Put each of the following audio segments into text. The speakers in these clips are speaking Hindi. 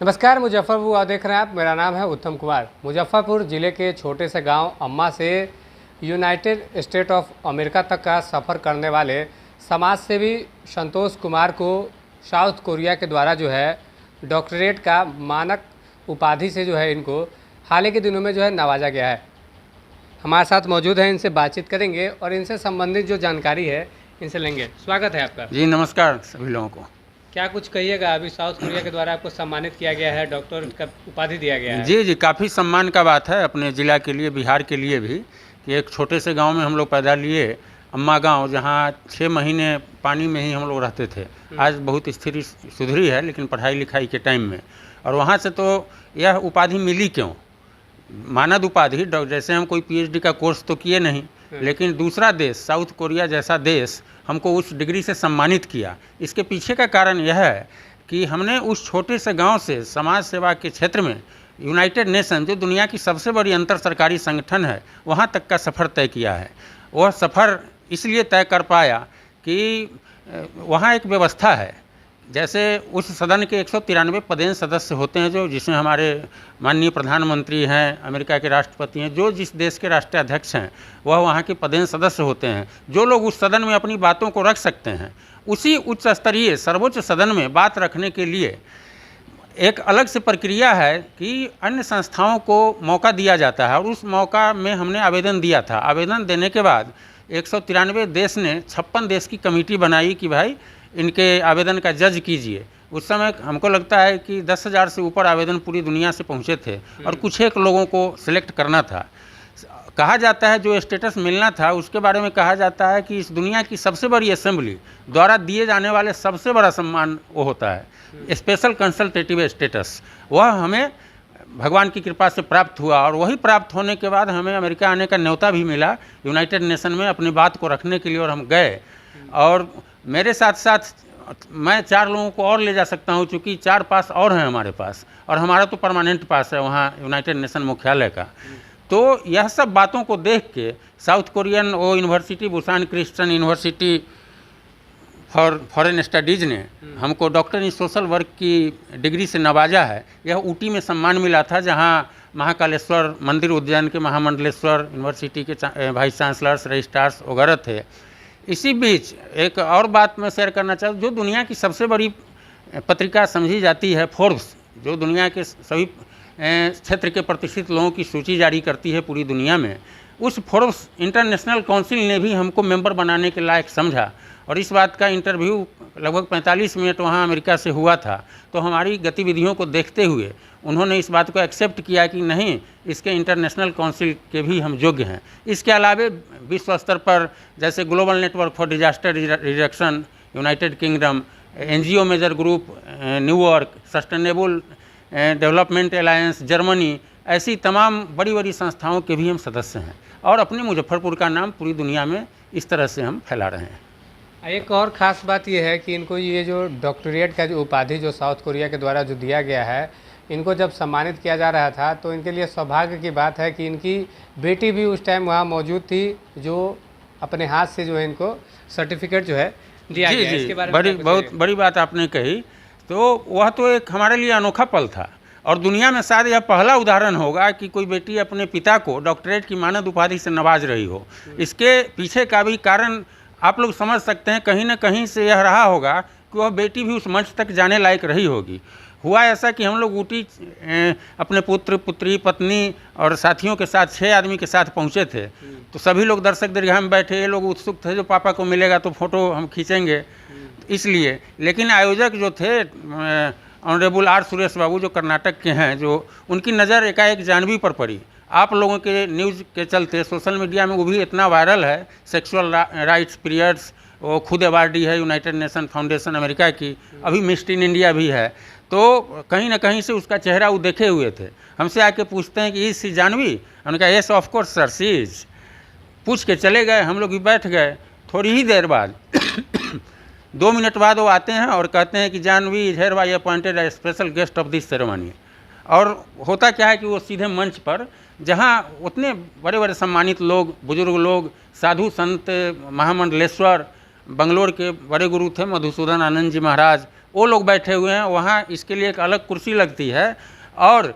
नमस्कार, मुजफ्फरपुर आप देख रहे हैं। मेरा नाम है उत्तम कुमार। मुजफ्फरपुर ज़िले के छोटे से गांव अम्मा से यूनाइटेड स्टेट ऑफ अमेरिका तक का सफ़र करने वाले समाज सेवी संतोष कुमार को साउथ कोरिया के द्वारा जो है डॉक्टरेट का मानक उपाधि से जो है इनको हाल ही के दिनों में जो है नवाजा गया है। हमारे साथ मौजूद है, इनसे बातचीत करेंगे और इनसे संबंधित जो जानकारी है इनसे लेंगे। स्वागत है आपका। जी नमस्कार सभी लोगों को। क्या कुछ कहिएगा, अभी साउथ कोरिया के द्वारा आपको सम्मानित किया गया है, डॉक्टर का उपाधि दिया गया है। जी काफ़ी सम्मान का बात है अपने ज़िला के लिए, बिहार के लिए भी, कि एक छोटे से गांव में हम लोग पैदा लिए, अम्मा गांव, जहां 6 महीने पानी में ही हम लोग रहते थे। आज बहुत स्थिति सुधरी है, लेकिन पढ़ाई लिखाई के टाइम में, और वहां से तो यह उपाधि मिली क्यों, मानद उपाधि। जैसे हम कोई PhD का कोर्स तो किए नहीं, लेकिन दूसरा देश, साउथ कोरिया जैसा देश, हमको उस डिग्री से सम्मानित किया। इसके पीछे का कारण यह है कि हमने उस छोटे से गांव से समाज सेवा के क्षेत्र में यूनाइटेड नेशन, जो दुनिया की सबसे बड़ी अंतर सरकारी संगठन है, वहां तक का सफ़र तय किया है। वह सफ़र इसलिए तय कर पाया कि वहाँ एक व्यवस्था है। जैसे उस सदन के 193 पदेन सदस्य होते हैं, जो जिसमें हमारे माननीय प्रधानमंत्री हैं, अमेरिका के राष्ट्रपति हैं, जो जिस देश के राष्ट्रीय अध्यक्ष हैं वह वहाँ के पदेन सदस्य होते हैं। जो लोग उस सदन में अपनी बातों को रख सकते हैं, उसी उच्च स्तरीय सर्वोच्च सदन में बात रखने के लिए एक अलग से प्रक्रिया है कि अन्य संस्थाओं को मौका दिया जाता है, और उस मौका में हमने आवेदन दिया था। आवेदन देने के बाद 193 देश ने 56 देश की कमेटी बनाई कि भाई इनके आवेदन का जज कीजिए। उस समय हमको लगता है कि 10,000 से ऊपर आवेदन पूरी दुनिया से पहुंचे थे, और कुछ एक लोगों को सिलेक्ट करना था। कहा जाता है जो स्टेटस मिलना था उसके बारे में कहा जाता है कि इस दुनिया की सबसे बड़ी असेंबली द्वारा दिए जाने वाले सबसे बड़ा सम्मान वो होता है स्पेशल कंसल्टेटिव स्टेटस। वह हमें भगवान की कृपा से प्राप्त हुआ, और वही प्राप्त होने के बाद हमें अमेरिका आने का न्योता भी मिला यूनाइटेड नेशन में अपनी बात को रखने के लिए, और हम गए। और मेरे साथ साथ मैं 4 लोगों को और ले जा सकता हूं, चूँकि 4 पास और हैं हमारे पास, और हमारा तो परमानेंट पास है वहाँ यूनाइटेड नेशन मुख्यालय का। तो यह सब बातों को देख के साउथ कोरियन वो university, Busan Christian university for foreign studies ने हमको डॉक्टर इन सोशल वर्क की डिग्री से नवाजा है। यह ऊटी में सम्मान मिला था, जहाँ महाकालेश्वर मंदिर उद्यान के महामंडलेश्वर यूनिवर्सिटी के वाइस चांसलर्स, रजिस्ट्रार्स वगैरह थे। इसी बीच एक और बात मैं शेयर करना चाहूँ, जो दुनिया की सबसे बड़ी पत्रिका समझी जाती है फोर्ब्स, जो दुनिया के सभी क्षेत्र के प्रतिष्ठित लोगों की सूची जारी करती है पूरी दुनिया में, उस फोर्ब्स इंटरनेशनल काउंसिल ने भी हमको मेंबर बनाने के लायक समझा। और इस बात का इंटरव्यू लगभग 45 मिनट वहाँ अमेरिका से हुआ था। तो हमारी गतिविधियों को देखते हुए उन्होंने इस बात को एक्सेप्ट किया कि नहीं, इसके इंटरनेशनल काउंसिल के भी हम योग्य हैं। इसके अलावा विश्व स्तर पर जैसे global network for disaster reduction United Kingdom, NGO major group New York, sustainable development alliance Germany, ऐसी तमाम बड़ी बड़ी संस्थाओं के भी हम सदस्य हैं, और अपने मुजफ्फरपुर का नाम पूरी दुनिया में इस तरह से हम फैला रहे हैं। एक और ख़ास बात यह है कि इनको ये जो डॉक्टरेट का जो उपाधि जो साउथ कोरिया के द्वारा जो दिया गया है, इनको जब सम्मानित किया जा रहा था तो इनके लिए सौभाग्य की बात है कि इनकी बेटी भी उस टाइम वहाँ मौजूद थी, जो अपने हाथ से जो है इनको सर्टिफिकेट जो है दिया गया। इसके बारे में बहुत बड़ी बात आपने कही। तो वह तो एक हमारे लिए अनोखा पल था, और दुनिया में शायद यह पहला उदाहरण होगा कि कोई बेटी अपने पिता को डॉक्टरेट की मानद उपाधि से नवाज रही हो। इसके पीछे का भी कारण आप लोग समझ सकते हैं, कहीं ना कहीं से यह रहा होगा कि वह बेटी भी उस मंच तक जाने लायक रही होगी। हुआ ऐसा कि हम लोग ऊटी अपने पुत्र, पुत्री, पत्नी और साथियों के साथ 6 आदमी के साथ पहुंचे थे। तो सभी लोग दर्शक दीर्घा में बैठे, ये लोग उत्सुक थे जो पापा को मिलेगा तो फोटो हम खींचेंगे, इसलिए। लेकिन आयोजक जो थे ऑनरेबल R सुरेश बाबू, जो कर्नाटक के हैं, जो उनकी नज़र एकाएक जाह्नवी पर पड़ी। आप लोगों के न्यूज़ के चलते सोशल मीडिया में वो भी इतना वायरल है, सेक्सुअल राइट्स पीरियड्स, वो खुद अवार्डी है यूनाइटेड नेशन फाउंडेशन अमेरिका की, अभी मिस इन इंडिया भी है। तो कहीं ना कहीं से उसका चेहरा वो देखे हुए थे। हमसे आके पूछते हैं कि इज सी जाह्नवी? हमने कहा yes of course sir she is. पूछ के चले गए, हम लोग भी बैठ गए। थोड़ी ही देर बाद 2 मिनट बाद वो आते हैं और कहते हैं कि Jahnavi is hereby appointed as special guest of this ceremony. और होता क्या है कि वो सीधे मंच पर, जहाँ उतने बड़े बड़े सम्मानित लोग, बुजुर्ग लोग, साधु संत, महामंडलेश्वर, बंगलोर के बड़े गुरु थे मधुसूदन आनंद जी महाराज, वो लोग बैठे हुए हैं, वहाँ इसके लिए एक अलग कुर्सी लगती है। और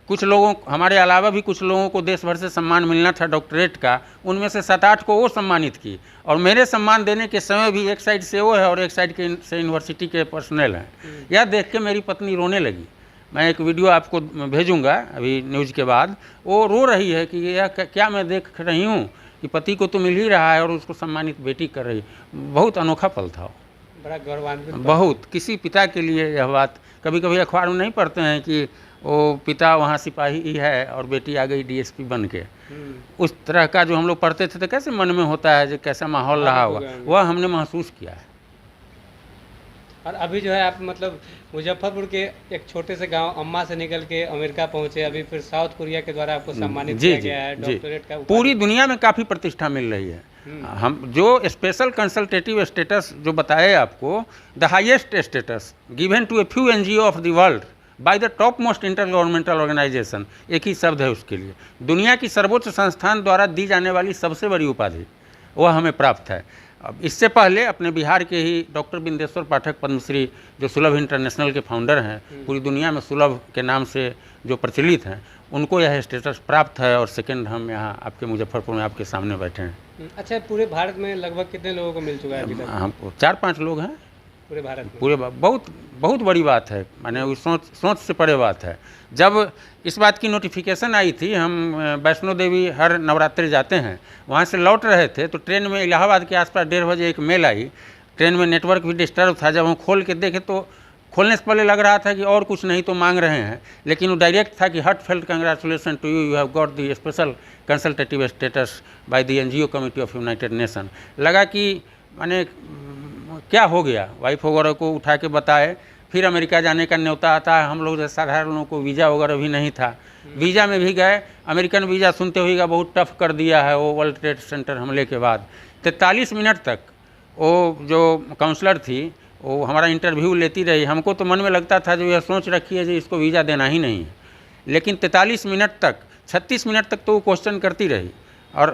कुछ लोगों, हमारे अलावा भी कुछ लोगों को देश भर से सम्मान मिलना था डॉक्टरेट का, उनमें से 7-8 को वो सम्मानित की। और मेरे सम्मान देने के समय भी एक साइड से वो है और एक साइड के से यूनिवर्सिटी के पर्सनल हैं। यह देख के मेरी पत्नी रोने लगी। मैं एक वीडियो आपको भेजूंगा अभी न्यूज़ के बाद। वो रो रही है कि यह क्या मैं देख रही हूँ कि पति को तो मिल ही रहा है और उसको सम्मानित बेटी कर रही। बहुत अनोखा पल था, बड़ा गौरवान्वित। बहुत किसी पिता के लिए यह बात। कभी कभी अखबार में नहीं पढ़ते हैं कि वो पिता वहाँ सिपाही है और बेटी आ गई डीएसपी बन के। उस तरह का जो हम लोग पढ़ते थे तो कैसे मन में होता है, जो कैसा माहौल रहा होगा, वह हमने महसूस किया है। और अभी जो है आप मतलब मुजफ्फरपुर के एक छोटे से गांव अम्मा से निकल के अमेरिका पहुंचे, अभी फिर साउथ कोरिया के द्वारा आपको सम्मानित किया गया है डॉक्टरेट का। पूरी दुनिया में काफ़ी प्रतिष्ठा मिल रही है। हम जो स्पेशल कंसल्टेटिव स्टेटस जो बताए आपको, the highest status given to a few NGOs of the world by the top most intergovernmental organisation, एक ही शब्द है उसके लिए, दुनिया की सर्वोच्च संस्थान द्वारा दी जाने वाली सबसे बड़ी उपाधि वह हमें प्राप्त है। अब इससे पहले अपने बिहार के ही डॉक्टर बिंदेश्वर पाठक पद्मश्री, जो सुलभ इंटरनेशनल के फाउंडर हैं, पूरी दुनिया में सुलभ के नाम से जो प्रचलित हैं, उनको यह स्टेटस प्राप्त है। और सेकंड हम यहाँ आपके मुजफ्फरपुर में आपके सामने बैठे हैं। अच्छा, पूरे भारत में लगभग कितने लोगों को मिल चुका है अभी तक? हम 4-5 लोग हैं पूरे भारत में। पूरे बहुत बहुत बड़ी बात है, माने वो सोच से परे बात है। जब इस बात की नोटिफिकेशन आई थी, हम वैष्णो देवी हर नवरात्रि जाते हैं, वहाँ से लौट रहे थे तो ट्रेन में इलाहाबाद के आसपास 1:30 बजे एक मेल आई। ट्रेन में नेटवर्क भी डिस्टर्ब था। जब हम खोल के देखे तो खोलने से पहले लग रहा था कि और कुछ नहीं तो मांग रहे हैं, लेकिन वो डायरेक्ट था कि heartfelt congratulation to you, you have got the special consultative status by the NGO committee of United Nation. लगा कि माने क्या हो गया, वाइफ वगैरह को उठा के बताए। फिर अमेरिका जाने का न्योता आता है। हम लोग जैसे साधारण लोगों को वीज़ा वगैरह भी नहीं था, वीज़ा में भी गए। अमेरिकन वीज़ा सुनते हुए बहुत टफ कर दिया है वो वर्ल्ड ट्रेड सेंटर हमले के बाद। 43 मिनट तक वो जो काउंसलर थी वो हमारा इंटरव्यू लेती रही। हमको तो मन में लगता था जो यह सोच रखी है जो इसको वीज़ा देना ही नहीं है, लेकिन 43 मिनट तक, 36 मिनट तक तो वो क्वेश्चन करती रही। और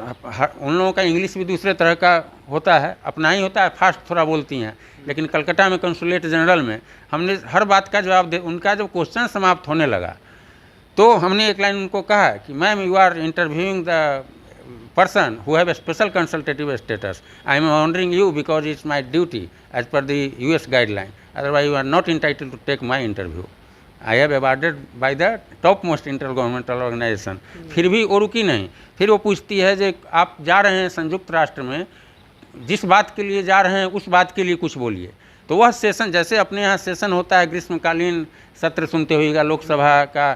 उन लोगों का इंग्लिश भी दूसरे तरह का होता है, अपना ही होता है, फास्ट थोड़ा बोलती हैं। लेकिन कलकत्ता में कंसुलेट जनरल में हमने हर बात का जवाब दे। उनका जब क्वेश्चन समाप्त होने लगा तो हमने एक लाइन उनको कहा कि ma'am, you are interviewing the person who have a special consultative status. I am honoring you because it's my duty as per the US guideline. Otherwise, you are not entitled to take my interview. I have awarded by the topmost intergovernmental organization. फिर भी वो रुकी नहीं। फिर वो पूछती है जो आप जा रहे हैं संयुक्त राष्ट्र में, जिस बात के लिए जा रहे हैं उस बात के लिए कुछ बोलिए। तो वह सेशन, जैसे अपने यहाँ सेशन होता है, ग्रीष्मकालीन सत्र सुनते हुएगा लोकसभा का,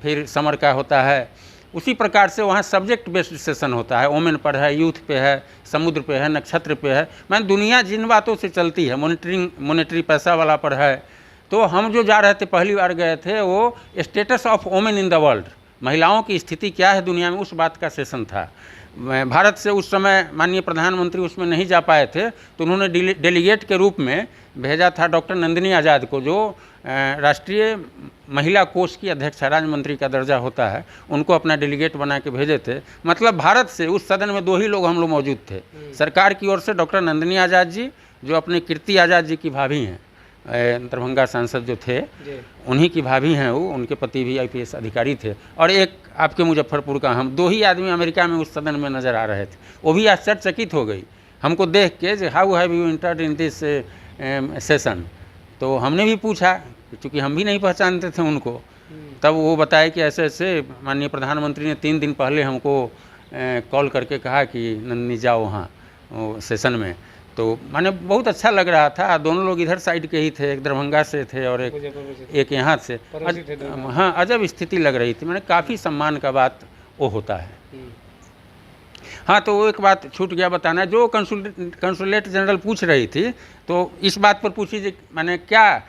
फिर समर का होता है, उसी प्रकार से वहाँ सब्जेक्ट बेस्ड सेशन होता है। वोमेन पर है, यूथ पे है, समुद्र पे है, नक्षत्र पे है। मैं दुनिया जिन बातों से चलती है, मॉनेटरी पैसा वाला पर है। तो हम जो जा रहे थे, पहली बार गए थे, वो status of women in the world, महिलाओं की स्थिति क्या है दुनिया में, उस बात का सेशन था। भारत से उस समय माननीय प्रधानमंत्री उसमें नहीं जा पाए थे, तो उन्होंने डेलीगेट के रूप में भेजा था डॉक्टर नंदिनी आज़ाद को, जो राष्ट्रीय महिला कोष की अध्यक्ष, राज्य मंत्री का दर्जा होता है, उनको अपना डेलीगेट बना के भेजे थे। मतलब भारत से उस सदन में 2 ही लोग हम लोग मौजूद थे। सरकार की ओर से डॉक्टर नंदिनी आज़ाद जी, जो अपने कीर्ति आज़ाद जी की भाभी हैं, दरभंगा सांसद जो थे, उन्हीं की भाभी हैं वो, उनके पति भी IPS अधिकारी थे। और एक आपके मुजफ्फरपुर का हम, 2 ही आदमी अमेरिका में उस सदन में नज़र आ रहे थे। वो भी आश्चर्यचकित हो गई हमको देख के, जो how have you entered in this session. तो हमने भी पूछा, क्योंकि हम भी नहीं पहचानते थे उनको। तब वो बताए कि ऐसे ऐसे माननीय प्रधानमंत्री ने 3 दिन पहले हमको कॉल करके कहा कि नंदिनी जाओ वहाँ सेशन में। तो माने बहुत अच्छा लग रहा था। दोनों लोग इधर साइड के ही थे, एक दरभंगा से थे और एक यहाँ से। हाँ, अजब स्थिति लग रही थी। मैंने काफ़ी सम्मान का बात वो होता है। हाँ, तो वो एक बात छूट गया बताना, जो कंसुलेट जनरल पूछ रही थी, तो इस बात पर पूछी जी मैंने क्या,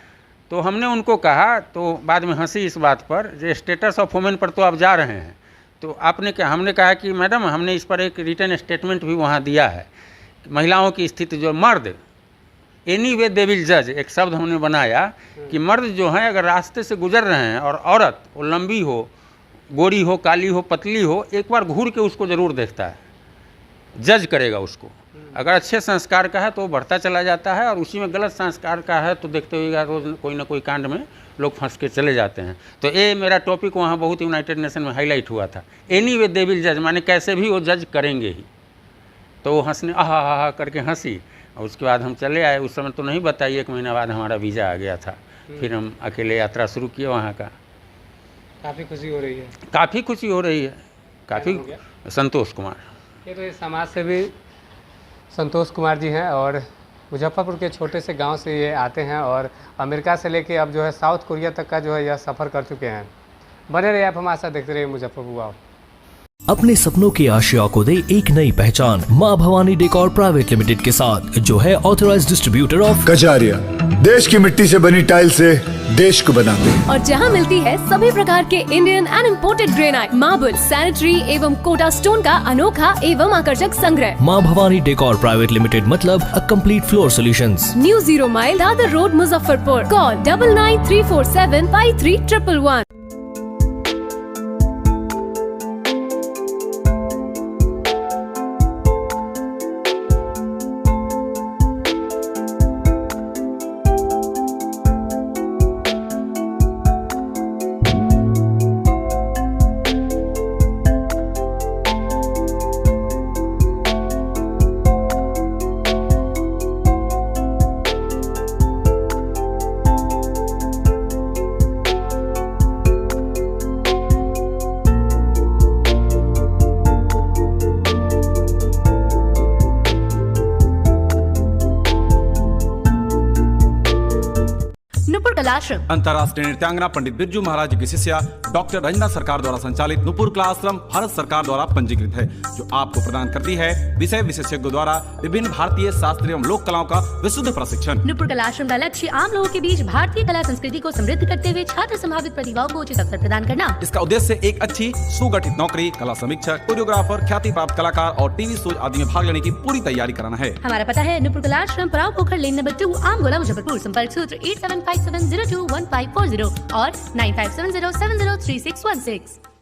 तो हमने उनको कहा, तो बाद में हंसी इस बात पर, जो स्टेटस ऑफ वुमेन पर तो आप जा रहे हैं, तो आपने क्या, हमने कहा कि मैडम हमने इस पर एक रिटन स्टेटमेंट भी वहाँ दिया है, महिलाओं की स्थिति, जो मर्द एनी वे दे विल जज, एक शब्द हमने बनाया कि मर्द जो हैं अगर रास्ते से गुजर रहे हैं और औरत वो लंबी हो, गोरी हो, काली हो, पतली हो, एक बार घूर के उसको ज़रूर देखता है, जज करेगा उसको। अगर अच्छे संस्कार का है तो वो बढ़ता चला जाता है, और उसी में गलत संस्कार का है तो देखते हुए रोज कोई ना कोई कांड में लोग फंस के चले जाते हैं। तो ये मेरा टॉपिक वहाँ बहुत यूनाइटेड नेशन में हाईलाइट हुआ था। एनीवे दे विल जज, माने कैसे भी वो जज करेंगे ही। तो वो हंसने आहा करके हंसी, और उसके बाद हम चले आए। उस समय तो नहीं बताइए, 1 महीना बाद हमारा वीज़ा आ गया था। फिर हम अकेले यात्रा शुरू किए वहाँ का। काफ़ी खुशी हो रही है। काफ़ी खुशी हो रही है, काफ़ी। संतोष कुमार। ये तो ये समाज सेवी संतोष कुमार जी हैं, और मुजफ्फरपुर के छोटे से गांव से ये आते हैं, और अमेरिका से लेके अब जो है साउथ कोरिया तक का जो है यह सफ़र कर चुके हैं। बने रहिए आप हमारे साथ, देखते रहिए मुजफ्फरपुर गाँव। अपने सपनों की आशिया को दे एक नई पहचान मां भवानी डेकोर प्राइवेट लिमिटेड के साथ, जो है ऑथराइज्ड डिस्ट्रीब्यूटर ऑफ कजारिया। देश की मिट्टी से बनी टाइल से देश को बनाते हैं, और जहां मिलती है सभी प्रकार के Indian and imported granite, marble, sanitary एवं कोटा स्टोन का अनोखा एवं आकर्षक संग्रह। मां भवानी डेकोर प्राइवेट लिमिटेड मतलब a complete floor solutions. New 0 mile Dadar road Muzaffarpur. Call 9934753111। Nupur Kalashram अंतर्राष्ट्रीय नृत्यांगना पंडित बिरजू महाराज जी की शिष्या डॉक्टर रंजना सरकार द्वारा संचालित नुपुर कला आश्रम भारत सरकार द्वारा पंजीकृत है, जो आपको प्रदान करती है विषय विशेषज्ञों द्वारा विभिन्न भारतीय शास्त्रीय एवं लोक कलाओं का विशुद्ध प्रशिक्षण। नुपुर कलाश्रम का लक्ष्य आम लोगों के बीच भारतीय कला संस्कृति को समृद्ध करते हुए छात्र संभावित प्रतिभाओं को उचित अवसर प्रदान करना। इसका उद्देश्य एक अच्छी सुगठित नौकरी, कला समीक्षक, कोरियोग्राफर, ख्याति प्राप्त कलाकार और टीवी शो आदि में भाग लेने की पूरी तैयारी कराना है। हमारा पता है नुपुर कलाश्रम, पराव पोखर लेन नंबर 2, आमगोला, मुजफ्फरपुर। संपर्क सूत्र 8757021540 और 9570703616।